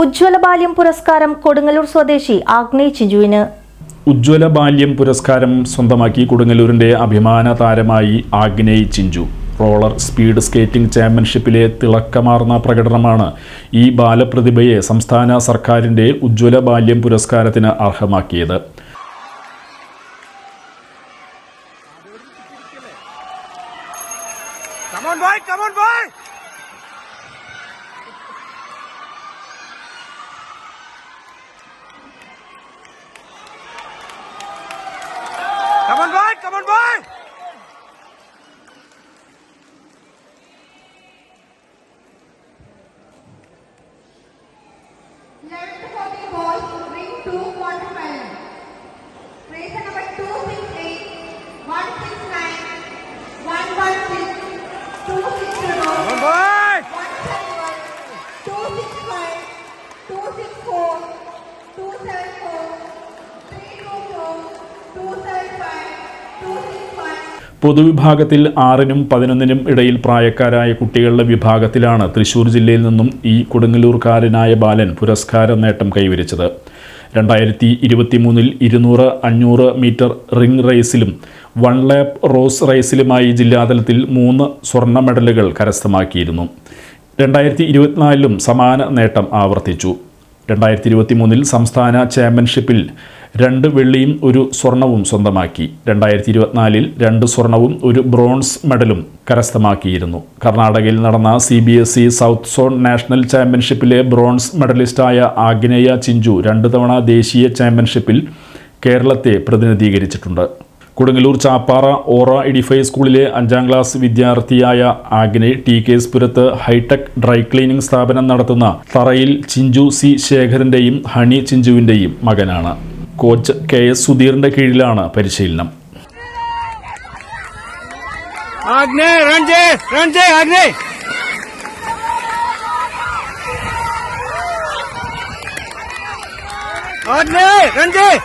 ഉജ്ജ്വല ബാല്യം പുരസ്കാരം കൊടുങ്ങല്ലൂർ സ്വദേശി ആഗ്നേയ് ചിഞ്ചുവിന്. ഉജ്ജ്വല ബാല്യം പുരസ്കാരം സ്വന്തമാക്കി കൊടുങ്ങല്ലൂരിന്റെ അഭിമാന താരമായി Agney Chinchu. Roller speed skating ചാമ്പ്യൻഷിപ്പിലെ തിളക്കമാർന്ന പ്രകടനമാണ് ഈ ബാലപ്രതിഭയെ സംസ്ഥാന സർക്കാരിന്റെ ഉജ്ജ്വല ബാല്യം പുരസ്കാരത്തിന് അർഹമാക്കിയത്. Come on, boy! Come on, boy! Left for the boys, ring 2 quarterfinal. Racer number 268, 169, 116, 260. Come on, boy! 171, 265, 264, 274, 324. പൊതുവിഭാഗത്തിൽ 6-നും 11-നും ഇടയിൽ പ്രായക്കാരായ കുട്ടികളുടെ വിഭാഗത്തിലാണ് തൃശൂർ ജില്ലയിൽ നിന്നും ഈ കൊടുങ്ങല്ലൂർക്കാരനായ ബാലൻ പുരസ്കാര നേട്ടം കൈവരിച്ചത്. 2023-ൽ 200-500 മീറ്റർ റിംഗ് റേസിലും 1 ലാപ്പ് റോസ് റേസിലുമായി ജില്ലാതലത്തിൽ 3 സ്വർണ്ണ മെഡലുകൾ കരസ്ഥമാക്കിയിരുന്നു. 2024-ലും സമാന നേട്ടം ആവർത്തിച്ചു. 2023-ൽ സംസ്ഥാന ചാമ്പ്യൻഷിപ്പിൽ 2 വെള്ളിയും 1 സ്വർണവും സ്വന്തമാക്കി. 2024-ൽ 2 സ്വർണവും 1 ബ്രോൺസ് മെഡലും കരസ്ഥമാക്കിയിരുന്നു. കർണാടകയിൽ നടന്ന CBSE സൗത്ത് സോൺ നാഷണൽ ചാമ്പ്യൻഷിപ്പിലെ ബ്രോൺസ് മെഡലിസ്റ്റായ ആഗ്നേയ ചിഞ്ചു 2 തവണ ദേശീയ ചാമ്പ്യൻഷിപ്പിൽ കേരളത്തെ പ്രതിനിധീകരിച്ചിട്ടുണ്ട്. കൊടുങ്ങല്ലൂർ ചാപ്പാറ ഓറ എഡിഫൈ സ്കൂളിലെ 5ാം ക്ലാസ് വിദ്യാർത്ഥിയായ ആഗ്നേയ് TKS പുരത്ത് ഹൈടെക് ഡ്രൈ ക്ലീനിംഗ് സ്ഥാപനം നടത്തുന്ന തറയിൽ ചിഞ്ചു C ശേഖരന്റെയും ഹണി ചിഞ്ചുവിന്റെയും മകനാണ്. കോച്ച് KS സുധീറിന്റെ കീഴിലാണ് പരിശീലനം. Agney, Agney! Agney, Ranjay!